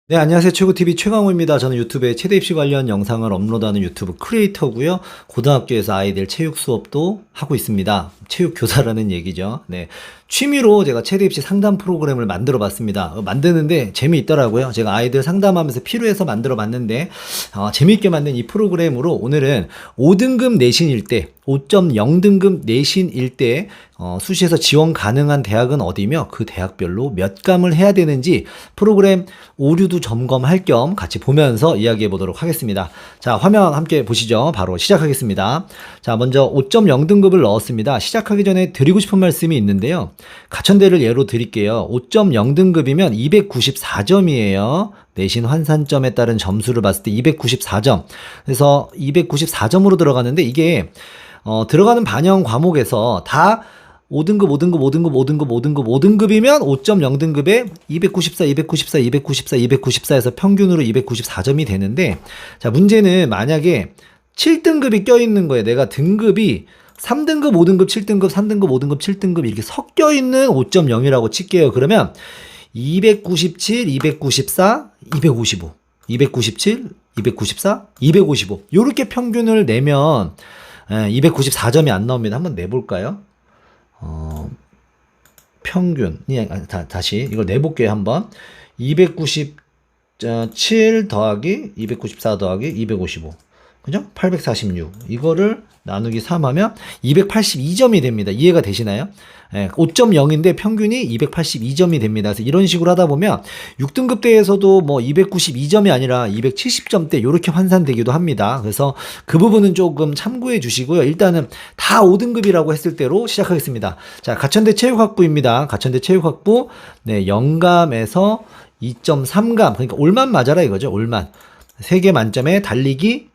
네, 안녕하세요. 최고TV 최강호입니다. 저는 유튜브에 체대 입시 관련 영상을 업로드하는 유튜브 크리에이터고요. 고등학교에서 아이들 체육 수업도 하고 있습니다. 체육 교사라는 얘기죠. 네. 취미로 제가 체대 입시 상담 프로그램을 만들어 봤습니다. 만드는데 재미있더라고요. 제가 아이들 상담하면서 필요해서 만들어 봤는데, 재미있게 만든 이 프로그램으로 오늘은 5등급 내신일 때, 5.0등급 내신일 때, 수시에서 지원 가능한 대학은 어디며 그 대학별로 몇 감을 해야 되는지 프로그램 오류도 점검할 겸 같이 보면서 이야기해 보도록 하겠습니다. 자, 화면 함께 보시죠. 바로 시작하겠습니다. 자, 먼저 5.0등급을 넣었습니다. 시작하기 전에 드리고 싶은 말씀이 있는데요. 가천대를 예로 드릴게요. 5.0등급이면 294점이에요. 내신 환산점에 따른 점수를 봤을 때 294점. 그래서 294점으로 들어가는데 이게 들어가는 반영 과목에서 다 5등급, 5등급, 5등급, 5등급, 5등급, 5등급이면 5.0등급에 294, 294, 294, 294에서 평균으로 294점이 되는데, 자, 문제는 만약에 7등급이 껴있는 거예요. 내가 등급이 3등급, 5등급, 7등급, 3등급, 5등급, 7등급 이렇게 섞여있는 5.0이라고 칠게요. 그러면 297, 294, 255, 297, 294, 255 요렇게 평균을 내면 294점이 안 나옵니다. 한번 내볼까요? 평균 다시 이걸 내볼게요. 한번 297 더하기 294 더하기 255 그죠? 846 이거를 나누기 3하면 282점이 됩니다. 이해가 되시나요? 5.0인데 평균이 282점이 됩니다. 그래서 이런 식으로 하다 보면 6등급대에서도 뭐 292점이 아니라 270점대 이렇게 환산되기도 합니다. 그래서 그 부분은 조금 참고해 주시고요. 일단은 다 5등급이라고 했을 때로 시작하겠습니다. 자, 가천대 체육학부입니다. 가천대 체육학부 네, 영감에서 2.3감 그러니까 올만 맞아라 이거죠. 올만 3개 만점에 달리기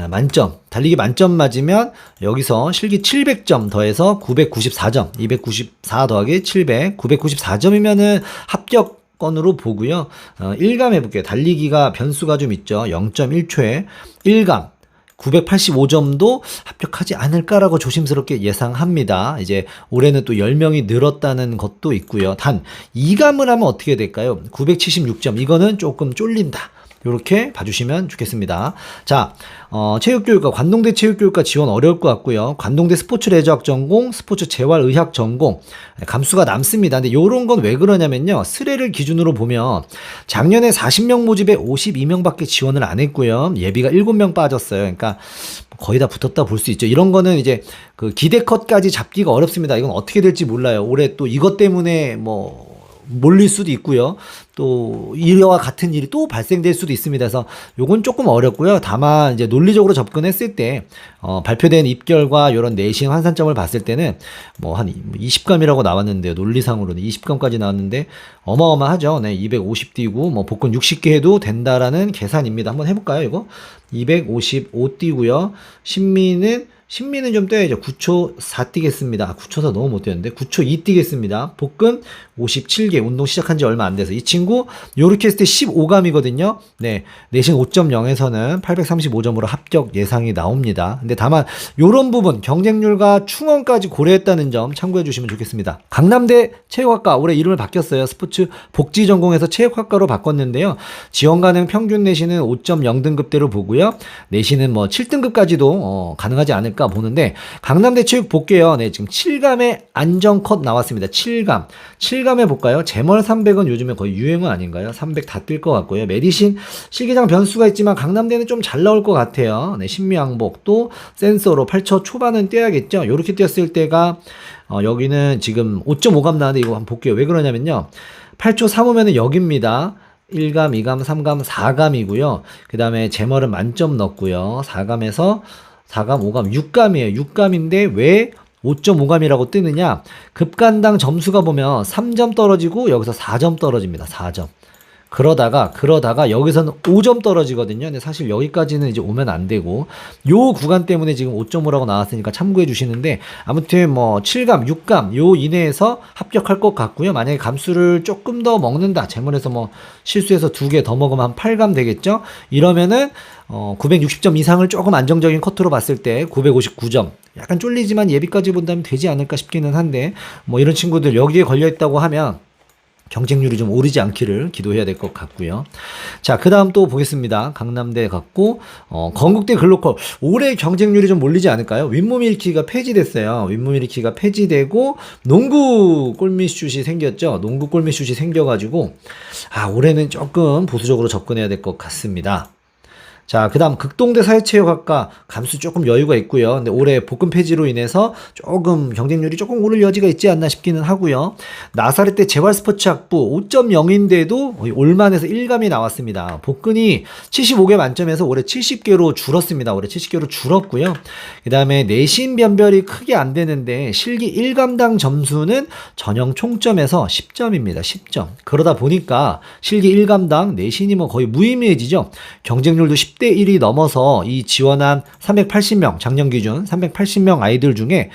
만점. 달리기 만점 맞으면 여기서 실기 700점 더해서 994점. 294 더하기 700. 994점이면은 합격권으로 보고요. 1감 해볼게요. 달리기가 변수가 좀 있죠. 0.1초에 1감. 985점도 합격하지 않을까라고 조심스럽게 예상합니다. 이제 올해는 또 10명이 늘었다는 것도 있고요. 단 2감을 하면 어떻게 될까요? 976점. 이거는 조금 쫄린다. 요렇게 봐주시면 좋겠습니다. 자, 체육교육과, 관동대 체육교육과 지원 어려울 것 같고요. 관동대 스포츠 레저학 전공, 스포츠 재활의학 전공, 감수가 남습니다. 근데 요런 건 왜 그러냐면요. 스레를 기준으로 보면 작년에 40명 모집에 52명밖에 지원을 안 했고요. 예비가 7명 빠졌어요. 그러니까 거의 다 붙었다 볼 수 있죠. 이런 거는 이제 그 기대컷까지 잡기가 어렵습니다. 이건 어떻게 될지 몰라요. 올해 또 이것 때문에 뭐, 몰릴 수도 있고요. 또 이와 같은 일이 또 발생될 수도 있습니다. 그래서 요건 조금 어렵고요. 다만 이제 논리적으로 접근했을 때 발표된 입결과 이런 내신 환산점을 봤을 때는 뭐 한 20감이라고 나왔는데요. 논리상으로는 20감까지 나왔는데 어마어마하죠. 네, 250 띄고 뭐 복권 60개 해도 된다라는 계산입니다. 한번 해볼까요? 이거 255 띄고요. 신미는 좀 떼야죠. 9초 4 뛰겠습니다. 9초 4 너무 못 뛰었는데 9초 2 뛰겠습니다. 복근 57개 운동 시작한 지 얼마 안 돼서 이 친구 요렇게 했을 때 15감이거든요. 네, 내신 5.0에서는 835점으로 합격 예상이 나옵니다. 근데 다만 요런 부분 경쟁률과 충원까지 고려했다는 점 참고해 주시면 좋겠습니다. 강남대 체육학과 올해 이름을 바뀌었어요. 스포츠 복지 전공에서 체육학과로 바꿨는데요. 지원 가능 평균 내신은 5.0등급대로 보고요. 내신은 뭐 7등급까지도 가능하지 않을까 보는데 강남대 체육 볼게요. 네, 지금 7감의 안정컷 나왔습니다. 7감 해볼까요? 제멀 300은 요즘에 거의 유행어 아닌가요? 300 다 뛸 것 같고요. 메디신 실기장 변수가 있지만 강남대는 좀 잘 나올 것 같아요. 네, 신미항복도 센서로 8초 초반은 뛰어야겠죠. 요렇게 뛰었을 때가 여기는 지금 5.5감 나왔는데 이거 한번 볼게요. 왜 그러냐면요. 8초 3호면은 여기입니다. 1감, 2감, 3감, 4감이고요. 그 다음에 제멀은 만점 넣었고요. 4감에서 4감, 5감, 6감이에요. 6감인데 왜 5.5감이라고 뜨느냐? 급간당 점수가 보면 3점 떨어지고 여기서 4점 떨어집니다. 4점. 그러다가 여기서는 5점 떨어지거든요. 근데 사실 여기까지는 이제 오면 안 되고 요 구간 때문에 지금 5.5라고 나왔으니까 참고해 주시는데 아무튼 뭐 7감, 6감 요 이내에서 합격할 것 같고요. 만약에 감수를 조금 더 먹는다. 제물에서 뭐 실수해서 2개 더 먹으면 한 8감 되겠죠. 이러면은 960점 이상을 조금 안정적인 커트로 봤을 때 959점 약간 쫄리지만 예비까지 본다면 되지 않을까 싶기는 한데 뭐 이런 친구들 여기에 걸려 있다고 하면 경쟁률이 좀 오르지 않기를 기도해야 될 것 같고요. 자, 그 다음 또 보겠습니다. 강남대 같고, 건국대 글로컬. 올해 경쟁률이 좀 몰리지 않을까요? 윗몸 일으키기가 폐지됐어요. 윗몸 일으키기가 폐지되고, 농구 골밑슛이 생겼죠. 농구 골밑슛이 생겨가지고, 올해는 조금 보수적으로 접근해야 될 것 같습니다. 자, 그 다음 극동대 사회체육학과 감수 조금 여유가 있고요. 근데 올해 복근 폐지로 인해서 조금 경쟁률이 조금 오를 여지가 있지 않나 싶기는 하고요. 나사렛대 재활스포츠학부 5.0인데도 올만해서 1감이 나왔습니다. 복근이 75개 만점에서 올해 70개로 줄었습니다. 올해 70개로 줄었고요. 그 다음에 내신 변별이 크게 안 되는데 실기 1감당 점수는 전형 총점에서 10점입니다. 10점. 그러다 보니까 실기 1감당 내신이 뭐 거의 무의미해지죠. 경쟁률도 10대 1이 넘어서 이 지원한 380명, 작년 기준 380명 아이들 중에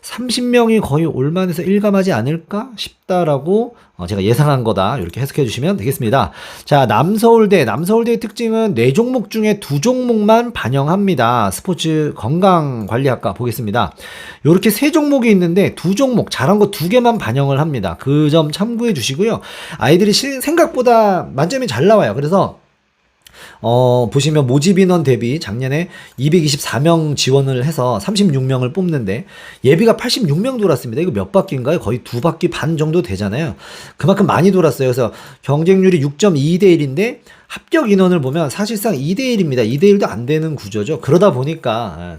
30명이 거의 올만해서 1감하지 않을까 싶다라고 제가 예상한 거다. 이렇게 해석해 주시면 되겠습니다. 자, 남서울대의 특징은 4종목 중에 2종목만 반영합니다. 스포츠 건강관리학과 보겠습니다. 이렇게 3종목이 있는데 2종목, 잘한 거 2개만 반영을 합니다. 그 점 참고해 주시고요. 아이들이 생각보다 만점이 잘 나와요. 그래서 보시면 모집 인원 대비 작년에 224명 지원을 해서 36명을 뽑는데 예비가 86명 돌았습니다. 이거 몇 바퀴인가요? 거의 2바퀴 반 정도 되잖아요. 그만큼 많이 돌았어요. 그래서 경쟁률이 6.2대 1인데 합격 인원을 보면 사실상 2대1입니다. 2대1도 안 되는 구조죠. 그러다 보니까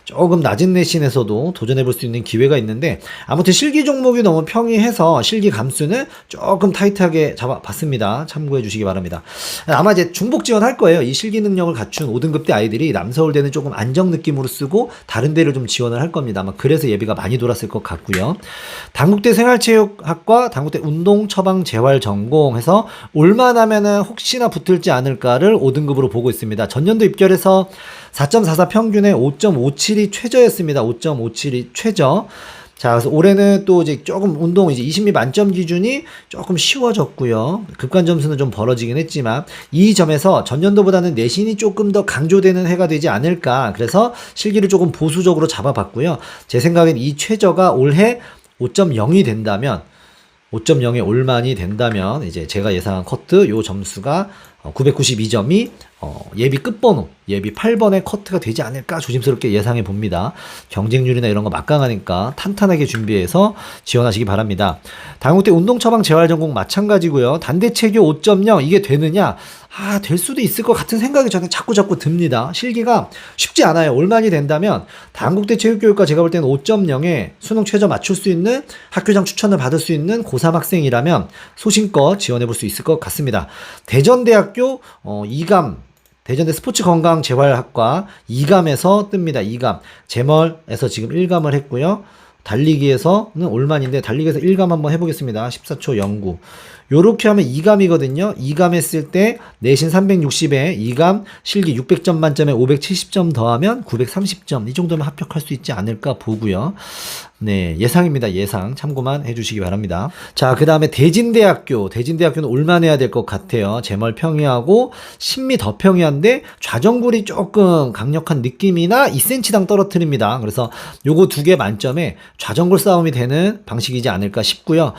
조금 낮은 내신에서도 도전해볼 수 있는 기회가 있는데 아무튼 실기 종목이 너무 평이해서 실기 감수는 조금 타이트하게 잡아봤습니다. 참고해 주시기 바랍니다. 아마 이제 중복 지원할 거예요. 이 실기 능력을 갖춘 5등급대 아이들이 남서울대는 조금 안정 느낌으로 쓰고 다른 데를 좀 지원을 할 겁니다. 아마 그래서 예비가 많이 돌았을 것 같고요. 단국대 생활체육학과 단국대 운동처방재활전공해서 올만하면은 혹시나 붙을지 않을까를 5등급으로 보고 있습니다. 전년도 입결에서 4.44 평균에 5.57이 최저였습니다. 5.57이 최저. 자, 그래서 올해는 또 이제 조금 운동 이제 20미 만점 기준이 조금 쉬워졌고요. 급간 점수는 좀 벌어지긴 했지만 이 점에서 전년도보다는 내신이 조금 더 강조되는 해가 되지 않을까. 그래서 실기를 조금 보수적으로 잡아봤고요. 제 생각엔 이 최저가 올해 5.0이 된다면 5.0에 올만이 된다면 이제 제가 예상한 커트 요 점수가 992점이 예비 끝번호, 예비 8번의 커트가 되지 않을까 조심스럽게 예상해 봅니다. 경쟁률이나 이런 거 막강하니까 탄탄하게 준비해서 지원하시기 바랍니다. 단국대 운동처방재활전공 마찬가지고요. 단대체교 5.0 이게 되느냐? 될 수도 있을 것 같은 생각이 저는 자꾸 듭니다. 실기가 쉽지 않아요. 올만이 된다면 단국대 체육교육과 제가 볼 때는 5.0에 수능 최저 맞출 수 있는 학교장 추천을 받을 수 있는 고3 학생이라면 소신껏 지원해 볼 수 있을 것 같습니다. 대전대학교 2감 대전대 스포츠건강재활학과 2감에서 뜹니다. 2감. 재멀에서 지금 1감을 했고요. 달리기에서는 올만인데 달리기에서 1감 한번 해보겠습니다. 14초 09. 요렇게 하면 2감이거든요. 2감 했을 때 내신 360에 2감 실기 600점 만점에 570점 더하면 930점. 이 정도면 합격할 수 있지 않을까 보고요. 네, 예상입니다. 예상 참고만 해주시기 바랍니다. 자, 그 다음에 대진대학교는 올만해야 될 것 같아요. 재멀 평이하고 심미 더 평이한데 좌전굴이 조금 강력한 느낌이나 2cm당 떨어뜨립니다. 그래서 요거 2개 만점에 좌전굴 싸움이 되는 방식이지 않을까 싶고요.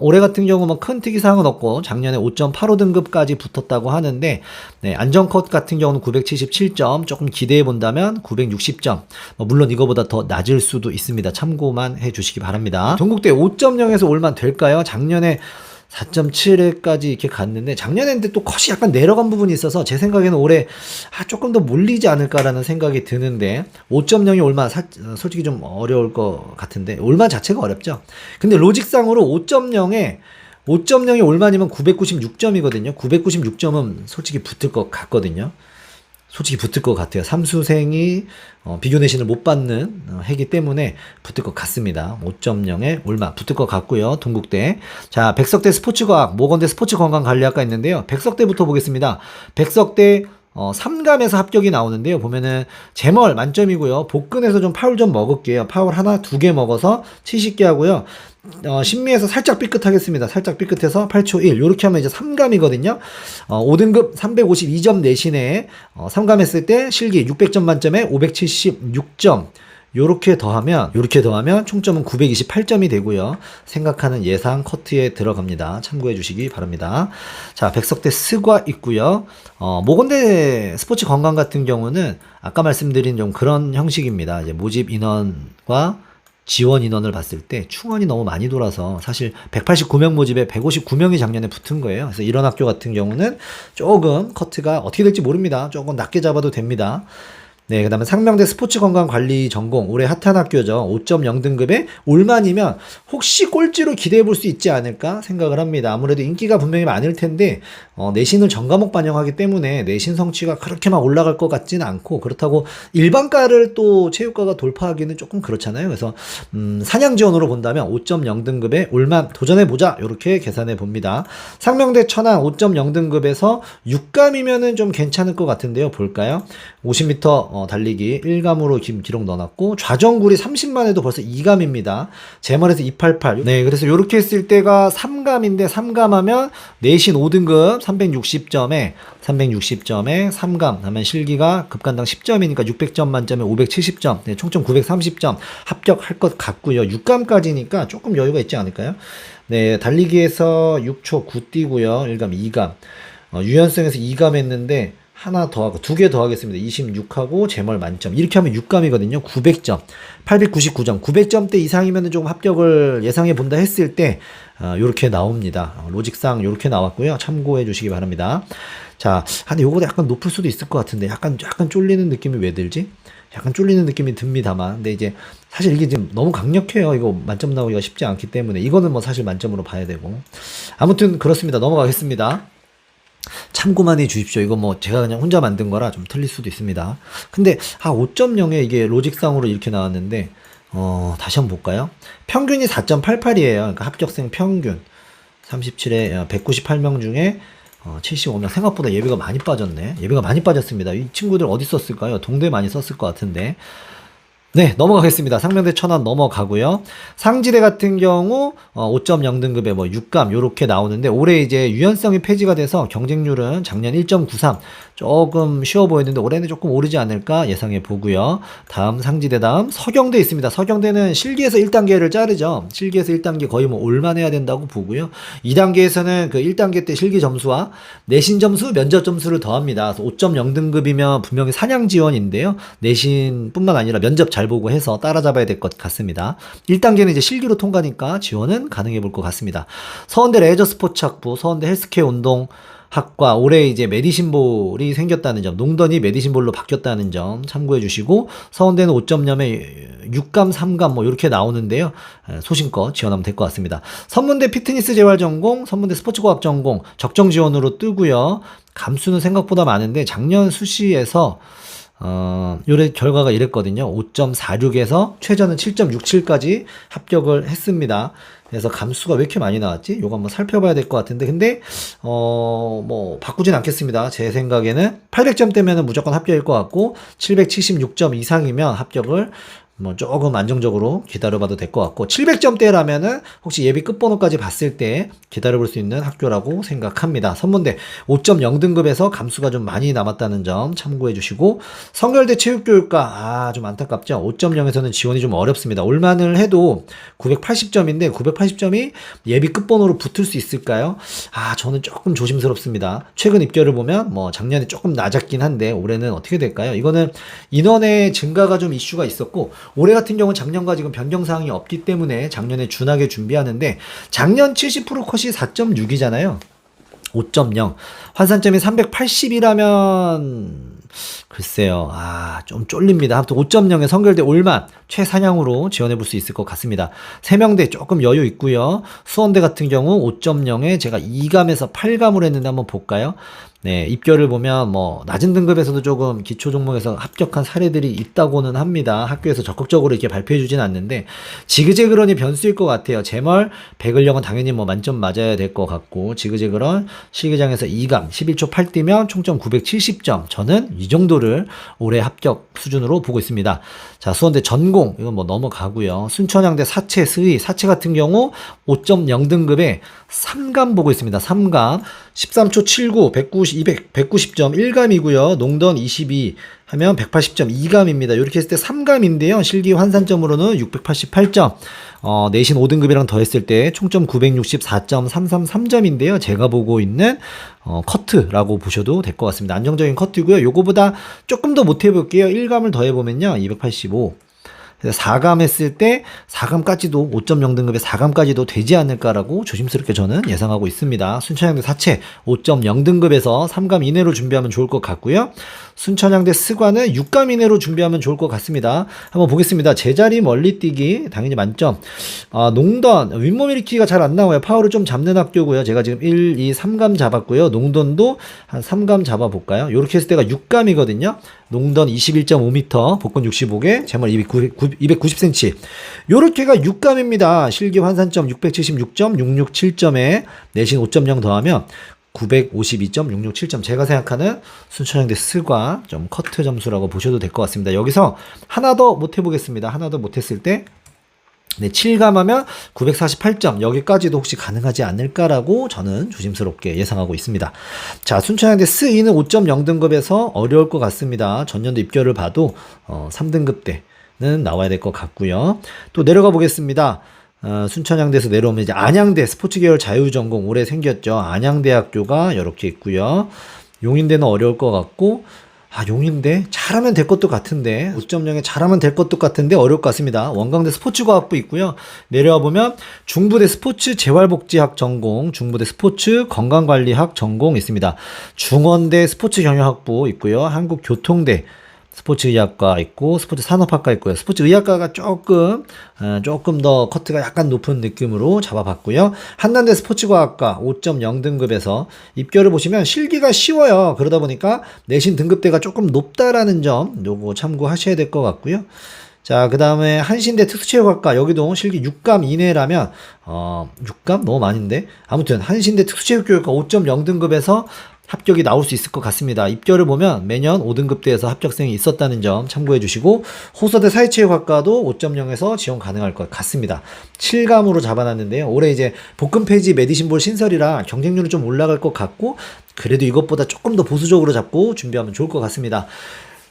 올해 같은 경우 뭐 큰 특이사항은 없고 작년에 5.85등급까지 붙었다고 하는데 네, 안전컷 같은 경우는 977점, 조금 기대해 본다면 960점. 물론 이거보다 더 낮을 수도 있습니다. 참고만 해주시기 바랍니다. 동국대 5.0에서 올만 될까요? 작년에 4.7회까지 이렇게 갔는데 작년에는 또 컷이 약간 내려간 부분이 있어서 제 생각에는 올해 조금 더 몰리지 않을까라는 생각이 드는데 5.0이 올만 솔직히 좀 어려울 것 같은데 올만 자체가 어렵죠. 근데 로직상으로 5.0이 올만이면 996점이거든요. 996점은 솔직히 붙을 것 같거든요. 솔직히 붙을 것 같아요. 삼수생이 비교 내신을 못 받는 해기 때문에 붙을 것 같습니다. 5.0에 올만 붙을 것 같고요. 동국대. 자, 백석대 스포츠과학, 모건대 스포츠건강관리학과 있는데요. 백석대부터 보겠습니다. 백석대 3감에서 합격이 나오는데요. 보면은 재멀 만점이고요. 복근에서 좀 파울 좀 먹을게요. 파울 하나, 2개 먹어서 70개 하고요. 심미에서 살짝 삐끗하겠습니다. 살짝 삐끗해서 8초 1. 요렇게 하면 이제 3감이거든요. 5등급 352점 내신에 3감 했을 때 실기 600점 만점에 576점. 요렇게 더하면 총점은 928점이 되고요. 생각하는 예상 커트에 들어갑니다. 참고해 주시기 바랍니다. 자, 백석대 스과 있고요. 모건대 스포츠 건강 같은 경우는 아까 말씀드린 좀 그런 형식입니다. 이제 모집 인원과 지원 인원을 봤을 때 충원이 너무 많이 돌아서 사실 189명 모집에 159명이 작년에 붙은 거예요. 그래서 이런 학교 같은 경우는 조금 커트가 어떻게 될지 모릅니다. 조금 낮게 잡아도 됩니다. 네, 그 다음에 상명대 스포츠건강관리 전공 올해 핫한 학교죠. 5.0등급에 올만이면 혹시 꼴찌로 기대해 볼 수 있지 않을까 생각을 합니다. 아무래도 인기가 분명히 많을 텐데 내신을 전과목 반영하기 때문에 내신 성취가 그렇게 막 올라갈 것 같지는 않고, 그렇다고 일반과를 또 체육과가 돌파하기는 조금 그렇잖아요. 그래서 사냥 지원으로 본다면 5.0등급에 올만 도전해보자, 이렇게 계산해 봅니다. 상명대 천안 5.0등급에서 6감이면은 좀 괜찮을 것 같은데요. 볼까요? 50m 달리기 1감으로 기록 넣어놨고, 좌정굴이 30만 해도 벌써 2감입니다. 제멀에서 288. 네, 그래서 이렇게 했을 때가 3감인데 3감하면 내신 5등급 360점에 3감 하면 실기가 급간당 10점이니까 600점 만점에 570점, 네, 총점 930점 합격할 것 같고요. 6감까지니까 조금 여유가 있지 않을까요? 네, 달리기에서 6초 9 뛰고요. 1감, 2감. 유연성에서 2감 했는데 하나 더 하고 2개 더 하겠습니다. 26하고 제멀 만점. 이렇게 하면 6감이거든요. 900점. 899점. 900점대 이상이면 조금 합격을 예상해 본다 했을 때 요렇게 나옵니다. 로직상 요렇게 나왔고요. 참고해 주시기 바랍니다. 자, 근데 요거보다 약간 높을 수도 있을 것 같은데 약간 쫄리는 느낌이 왜 들지? 약간 쫄리는 느낌이 듭니다만, 근데 이제 사실 이게 지금 너무 강력해요. 이거 만점 나오기가 쉽지 않기 때문에 이거는 뭐 사실 만점으로 봐야 되고, 아무튼 그렇습니다. 넘어가겠습니다. 참고만 해 주십시오. 이거 뭐 제가 그냥 혼자 만든 거라 좀 틀릴 수도 있습니다. 근데 5.0에 이게 로직상으로 이렇게 나왔는데 다시 한번 볼까요? 평균이 4.88이에요. 그러니까 합격생 평균 37에 198명 중에 75명. 생각보다 예비가 많이 빠졌네. 예비가 많이 빠졌습니다. 이 친구들 어디 썼을까요? 동대 많이 썼을 것 같은데. 네, 넘어가겠습니다. 상명대 천안 넘어가고요. 상지대 같은 경우 5.0등급에 뭐 6감 요렇게 나오는데, 올해 이제 유연성이 폐지가 돼서 경쟁률은 작년 1.93 조금 쉬워 보였는데 올해는 조금 오르지 않을까 예상해 보고요. 다음 상지대, 다음 서경대 있습니다. 서경대는 실기에서 1단계를 자르죠. 실기에서 1단계 거의 뭐 올만해야 된다고 보고요. 2단계에서는 그 1단계 때 실기 점수와 내신 점수, 면접 점수를 더합니다. 5.0등급이면 분명히 사냥 지원인데요. 내신뿐만 아니라 면접 잘 보고 해서 따라잡아야 될 것 같습니다. 1단계는 이제 실기로 통과니까 지원은 가능해 볼 것 같습니다. 서원대 레저 스포츠학부, 서원대 헬스케어 운동 학과 올해 이제 메디신볼이 생겼다는 점, 농던이 메디신볼로 바뀌었다는 점 참고해 주시고, 서원대는 5.0에 6감, 3감 뭐 이렇게 나오는데요. 소신껏 지원하면 될 것 같습니다. 선문대 피트니스 재활 전공, 선문대 스포츠과학 전공 적정 지원으로 뜨고요. 감수는 생각보다 많은데 작년 수시에서 요래 결과가 이랬거든요. 5.46에서 최저는 7.67까지 합격을 했습니다. 그래서 감수가 왜 이렇게 많이 나왔지? 요거 한번 살펴봐야 될 것 같은데, 근데 뭐 바꾸진 않겠습니다. 제 생각에는 800점대면은 무조건 합격일 것 같고, 776점 이상이면 합격을 뭐 조금 안정적으로 기다려봐도 될 것 같고, 700점대라면은 혹시 예비 끝번호까지 봤을 때 기다려볼 수 있는 학교라고 생각합니다. 선문대 5.0등급에서 감수가 좀 많이 남았다는 점 참고해 주시고, 성결대 체육교육과 좀 안타깝죠. 5.0에서는 지원이 좀 어렵습니다. 올만을 해도 980점인데 980점이 예비 끝번호로 붙을 수 있을까요? 저는 조금 조심스럽습니다. 최근 입결을 보면 뭐 작년에 조금 낮았긴 한데 올해는 어떻게 될까요? 이거는 인원의 증가가 좀 이슈가 있었고, 올해 같은 경우는 작년과 지금 변경사항이 없기 때문에 작년에 준하게 준비하는데, 작년 70% 컷이 4.6이잖아요. 5.0. 환산점이 380이라면 글쎄요. 좀 쫄립니다. 아무튼 5.0에 성결대 올만 최상향으로 지원해 볼 수 있을 것 같습니다. 세명대 조금 여유 있고요. 수원대 같은 경우 5.0에 제가 2감에서 8감으로 했는데 한번 볼까요? 네, 입결을 보면 뭐 낮은 등급에서도 조금 기초 종목에서 합격한 사례들이 있다고는 합니다. 학교에서 적극적으로 이렇게 발표해 주진 않는데 지그재그런이 변수일 것 같아요. 제멀 백을령은 당연히 뭐 만점 맞아야 될 것 같고, 지그재그런 실기장에서 2감 11초 8 뛰면 총점 970점. 저는 이 정도를 올해 합격 수준으로 보고 있습니다. 자, 수원대 전공 이건 뭐 넘어가고요. 순천향대 사채 스의, 사채 같은 경우 5.0등급에 3감 보고 있습니다. 3감 13초 79 190점 1감이고요. 농던 22 하면 180점 2감입니다. 이렇게 했을 때 3감인데요. 실기 환산점으로는 688점. 내신 5등급이랑 더했을 때 총점 964.333점인데요. 제가 보고 있는 커트라고 보셔도 될 것 같습니다. 안정적인 커트고요. 요거보다 조금 더 못해볼게요. 1감을 더해보면요. 285. 4감 했을 때 4감까지도 5.0등급의 4감까지도 되지 않을까라고 조심스럽게 저는 예상하고 있습니다. 순천향대 사채 5.0등급에서 3감 이내로 준비하면 좋을 것 같고요. 순천향대 스과는 6감 이내로 준비하면 좋을 것 같습니다. 한번 보겠습니다. 제자리 멀리뛰기 당연히 만점. 농던 윗몸 일으키기가 잘 안 나와요. 파워를 좀 잡는 학교고요. 제가 지금 1, 2, 3감 잡았고요. 농던도 한 3감 잡아볼까요? 이렇게 했을 때가 6감이거든요. 농던 21.5m, 복근 65개, 제멀 290cm. 요렇게가 6감입니다. 실기 환산점 676.667점에 내신 5.0 더하면 952.667점. 제가 생각하는 순천향대 스과 좀 커트 점수라고 보셔도 될 것 같습니다. 여기서 하나 더 못해보겠습니다. 하나 더 못했을 때 네, 7감하면 948점. 여기까지도 혹시 가능하지 않을까라고 저는 조심스럽게 예상하고 있습니다. 자, 순천향대 스이는 5.0등급에서 어려울 것 같습니다. 전년도 입결을 봐도 3등급 때는 나와야 될 것 같고요. 또 내려가 보겠습니다. 순천향대에서 내려오면 이제 안양대 스포츠 계열 자유전공 올해 생겼죠. 안양대학교가 이렇게 있고요. 용인대는 어려울 것 같고, 용인대 잘하면 될 것도 같은데 5.0에 잘하면 될 것도 같은데 어려울 것 같습니다. 원광대 스포츠과학부 있고요. 내려와 보면 중부대 스포츠 재활복지학 전공, 중부대 스포츠 건강관리학 전공 있습니다. 중원대 스포츠 경영학부 있고요. 한국교통대 스포츠의학과 있고 스포츠 산업학과 있고요. 스포츠의학과가 조금 더 커트가 약간 높은 느낌으로 잡아봤고요. 한남대 스포츠과학과 5.0등급에서 입결을 보시면 실기가 쉬워요. 그러다 보니까 내신 등급대가 조금 높다라는 점 요거 참고하셔야 될 것 같고요. 자, 그 다음에 한신대 특수체육학과 여기도 실기 6감 이내라면 6감? 너무 많은데 아무튼 한신대 특수체육교육과 5.0등급에서 합격이 나올 수 있을 것 같습니다. 입결을 보면 매년 5등급대에서 합격생이 있었다는 점 참고해 주시고 호서대 사회체육학과도 5.0에서 지원 가능할 것 같습니다. 7감으로 잡아놨는데요. 올해 이제 복근 폐지 메디신볼 신설이라 경쟁률은 좀 올라갈 것 같고 그래도 이것보다 조금 더 보수적으로 잡고 준비하면 좋을 것 같습니다.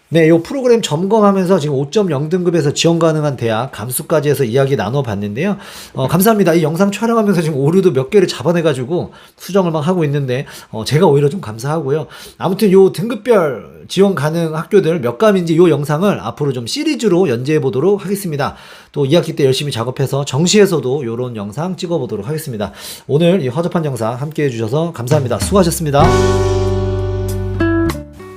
네, 이 프로그램 점검하면서 지금 5.0등급에서 지원 가능한 대학 감수까지 해서 이야기 나눠봤는데요. 감사합니다. 이 영상 촬영하면서 지금 오류도 몇 개를 잡아내가지고 수정을 막 하고 있는데 제가 오히려 좀 감사하고요. 아무튼 요 등급별 지원 가능 학교들 몇 감인지 요 영상을 앞으로 좀 시리즈로 연재해 보도록 하겠습니다. 또 2학기 때 열심히 작업해서 정시에서도 요런 영상 찍어보도록 하겠습니다. 오늘 이 허접한 영상 함께 해주셔서 감사합니다. 수고하셨습니다.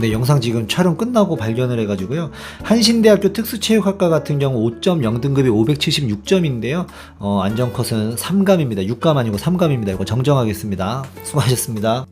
네, 영상 지금 촬영 끝나고 발견을 해가지고요. 한신대학교 특수체육학과 같은 경우 5.0등급이 576점인데요. 안전컷은 3감입니다. 6감 아니고 3감입니다. 이거 정정하겠습니다. 수고하셨습니다.